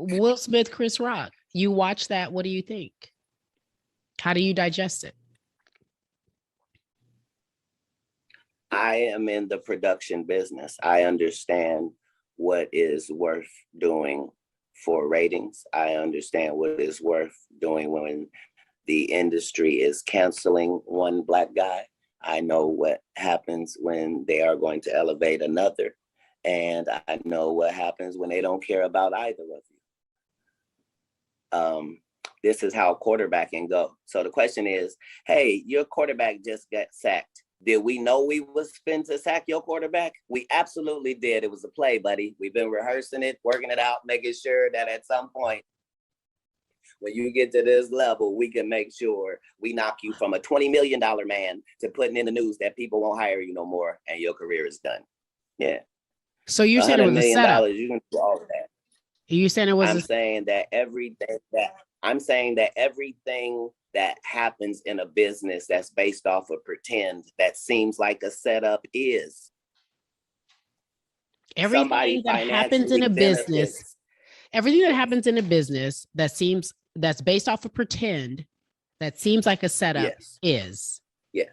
Will Smith, Chris Rock. You watch that. What do you think? How do you digest it? I am in the production business. I understand what is worth doing for ratings. I understand what is worth doing when the industry is canceling one Black guy. I know what happens when they are going to elevate another. And I know what happens when they don't care about either of you. This is how quarterbacking go. So the question is, hey, your quarterback just got sacked. Did we know we was fin to sack your quarterback? We absolutely did. It was a play, buddy. We've been rehearsing it, working it out, making sure that at some point, when you get to this level, we can make sure we knock you from a $20 million man to putting in the news that people won't hire you no more and your career is done. Yeah. So you're saying it was a setup. You can do all of that. You saying it was? I'm saying that everything that happens in a business that's based off of pretend that seems like a setup is everything that happens in a business. Everything that happens in a business that's based off of pretend that seems like a setup is. Yes.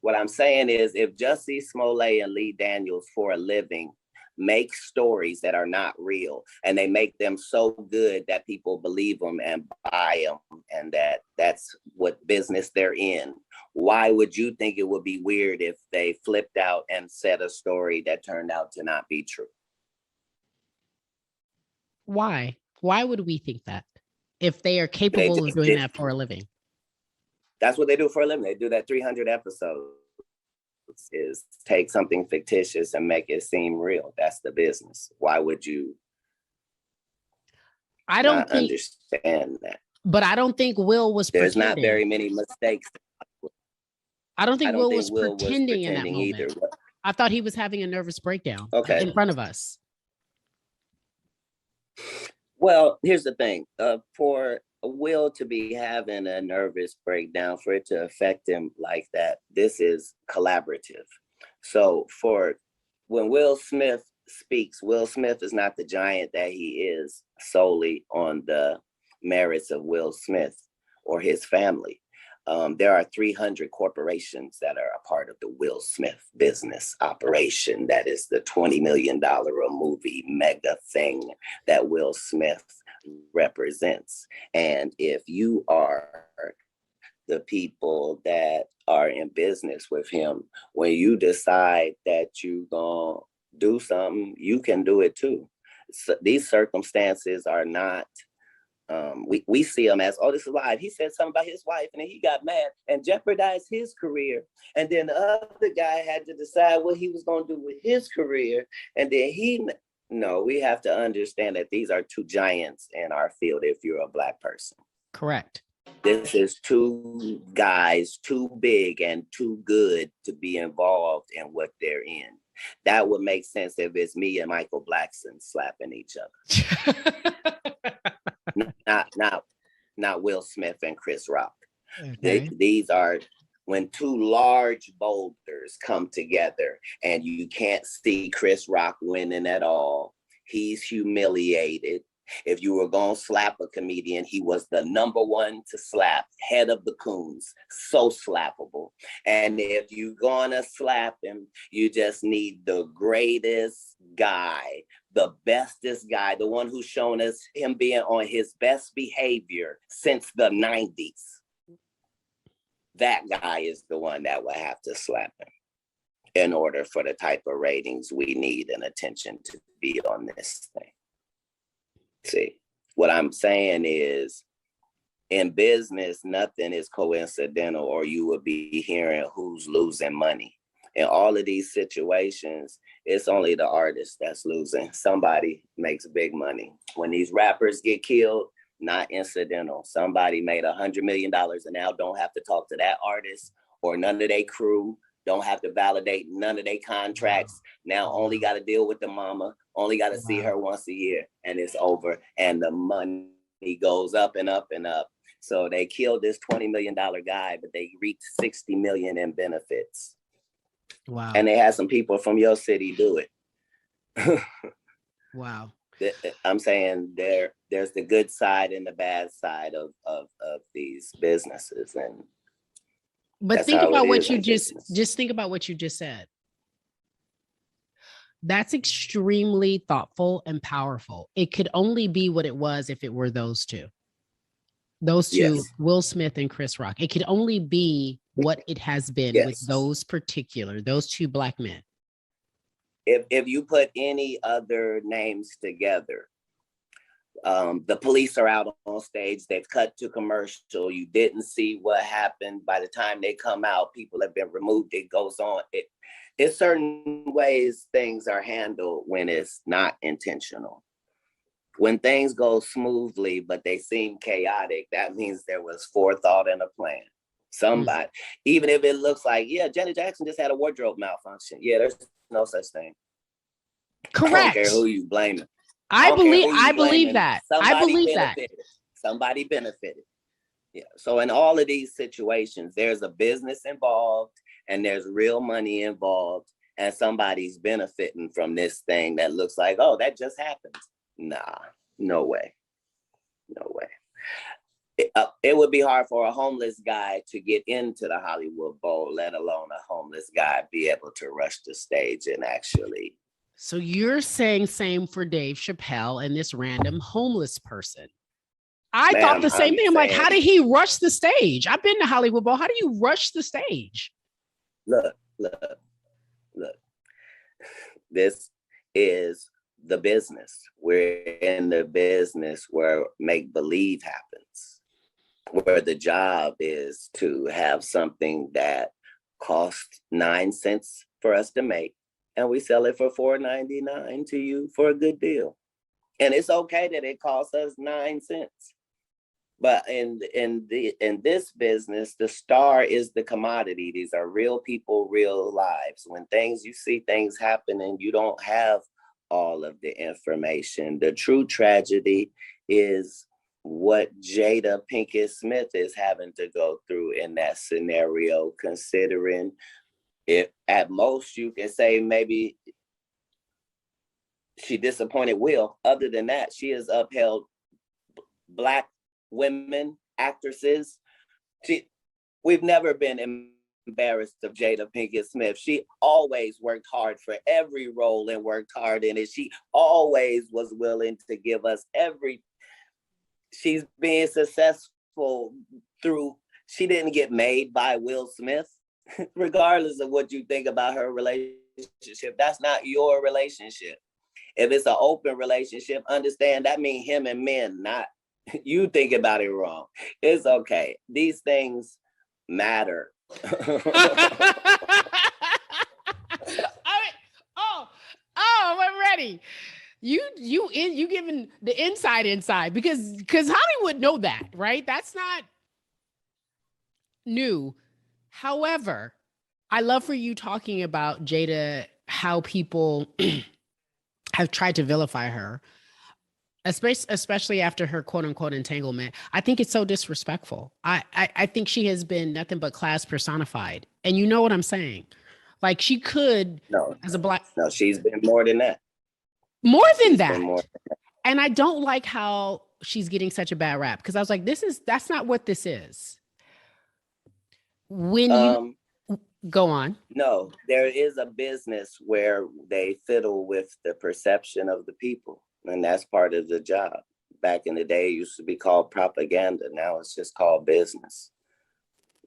What I'm saying is, if Jussie Smollett and Lee Daniels for a living make stories that are not real, and they make them so good that people believe them and buy them, and that's what business they're in, why would you think it would be weird if they flipped out and said a story that turned out to not be true? Why? Why would we think that if they are capable of doing that for a living? That's what they do for a living. They do that 300 episodes. Is take something fictitious and make it seem real. That's the business. Why would you? I don't understand that. But I don't think Will was. There's not very many mistakes. I don't think Will was pretending in that moment. Either. I thought he was having a nervous breakdown in front of us. Well, here's the thing. For Will to be having a nervous breakdown, for it to affect him like that, this is collaborative. So when Will Smith speaks, Will Smith is not the giant that he is solely on the merits of Will Smith or his family. There are 300 corporations that are a part of the Will Smith business operation. That is the $20 million a movie mega thing that Will Smith represents. And if you are the people that are in business with him, when you decide that you're gonna do something, you can do it too. So these circumstances are not we see him as, oh, this is live. He said something about his wife and then he got mad and jeopardized his career. And then the other guy had to decide what he was going to do with his career. And then no, we have to understand that these are two giants in our field if you're a Black person. Correct. This is two guys too big and too good to be involved in what they're in. That would make sense if it's me and Michael Blackson slapping each other. Not Will Smith and Chris Rock. Okay. These are when two large boulders come together and you can't see Chris Rock winning at all. He's humiliated. If you were going to slap a comedian, he was the number one to slap, head of the coons, so slappable. And if you're going to slap him, you just need the greatest guy, the bestest guy, the one who's shown us him being on his best behavior since the 90s. That guy is the one that will have to slap him in order for the type of ratings we need and attention to be on this thing. See, what I'm saying is, in business, nothing is coincidental, or you would be hearing who's losing money. In all of these situations, it's only the artist that's losing. Somebody makes big money. When these rappers get killed, not incidental. Somebody made $100 million and now don't have to talk to that artist or none of their crew, don't have to validate none of their contracts. Now only got to deal with the mama, only got to see her once a year, and it's over. And the money goes up and up and up. So they killed this $20 million guy, but they reaped $60 million in benefits. Wow. And they had some people from your city do it. Wow. I'm saying there's the good side and the bad side of these businesses, and but think about what you just think about what you just said. That's extremely thoughtful and powerful. It could only be what it was if it were those two. Those two, yes. Will Smith and Chris Rock. It could only be what it has been, yes. with those two Black men. If you put any other names together, the police are out on stage, they've cut to commercial, you didn't see what happened. By the time they come out, people have been removed, it goes on. It's certain ways things are handled when it's not intentional. When things go smoothly, but they seem chaotic, that means there was forethought and a plan. Somebody, even if it looks like, yeah, Janet Jackson just had a wardrobe malfunction. Yeah, there's no such thing. Correct. I don't care who you blame. I believe that. Somebody benefited. Yeah. So in all of these situations, there's a business involved and there's real money involved, and somebody's benefiting from this thing that looks like, oh, that just happened. Nah, no way. No way. It would be hard for a homeless guy to get into the Hollywood Bowl, let alone a homeless guy be able to rush the stage and actually. So you're saying same for Dave Chappelle and this random homeless person. I thought the same thing. I'm like, how did he rush the stage? I've been to Hollywood Bowl. How do you rush the stage? Look. This is the business. We're in the business where make-believe happens, where the job is to have something that costs 9 cents for us to make, and we sell it for $4.99 to you for a good deal. And it's okay that it costs us 9 cents. But in this business, the star is the commodity. These are real people, real lives. When you see things happen and you don't have all of the information, the true tragedy is what Jada Pinkett Smith is having to go through in that scenario, considering if at most you can say maybe she disappointed Will. Other than that, she has upheld Black women, actresses. We've never been embarrassed of Jada Pinkett Smith. She always worked hard for every role and worked hard in it. She always was willing to give us she's being successful through, she didn't get made by Will Smith. Regardless of what you think about her relationship, that's not your relationship. If it's an open relationship, understand that means him and men, not you think about it wrong. It's okay. These things matter. I'm ready. You giving the inside because Hollywood know that, right? That's not new. However, I love for you talking about Jada, how people have tried to vilify her, especially after her quote unquote entanglement. I think it's so disrespectful. I think she has been nothing but class personified. And you know what I'm saying? Like she could, as a Black. No, she's been more than that. More than that. And I don't like how she's getting such a bad rap, because I was like, that's not what this is. When you go on. No, there is a business where they fiddle with the perception of the people. And that's part of the job. Back in the day, it used to be called propaganda. Now it's just called business.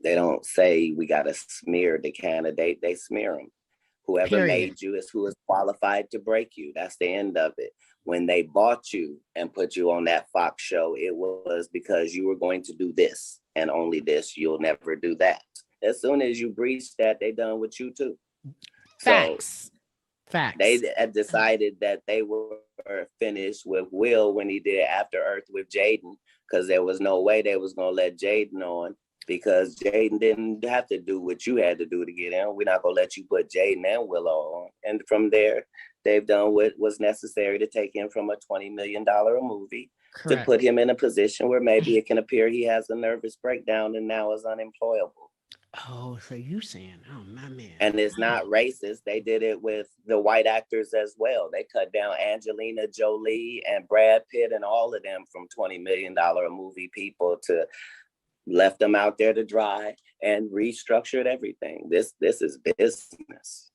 They don't say we got to smear the candidate. They smear them. Whoever made you is who is qualified to break you. That's the end of it. When they bought you and put you on that Fox show, it was because you were going to do this and only this. You'll never do that. As soon as you breach that, they done with you too. Facts. They had decided that they were finished with Will when he did After Earth with Jaden, because there was no way they was going to let Jaden on, because Jaden didn't have to do what you had to do to get in. We're not going to let you put Jaden and Willow on. And from there, they've done what was necessary to take him from a $20 million movie to put him in a position where maybe it can appear he has a nervous breakdown and now is unemployable. Oh, so you saying, oh my man. And it's not racist. They did it with the white actors as well. They cut down Angelina Jolie and Brad Pitt and all of them from $20 million a movie people to left them out there to dry and restructured everything. This is business.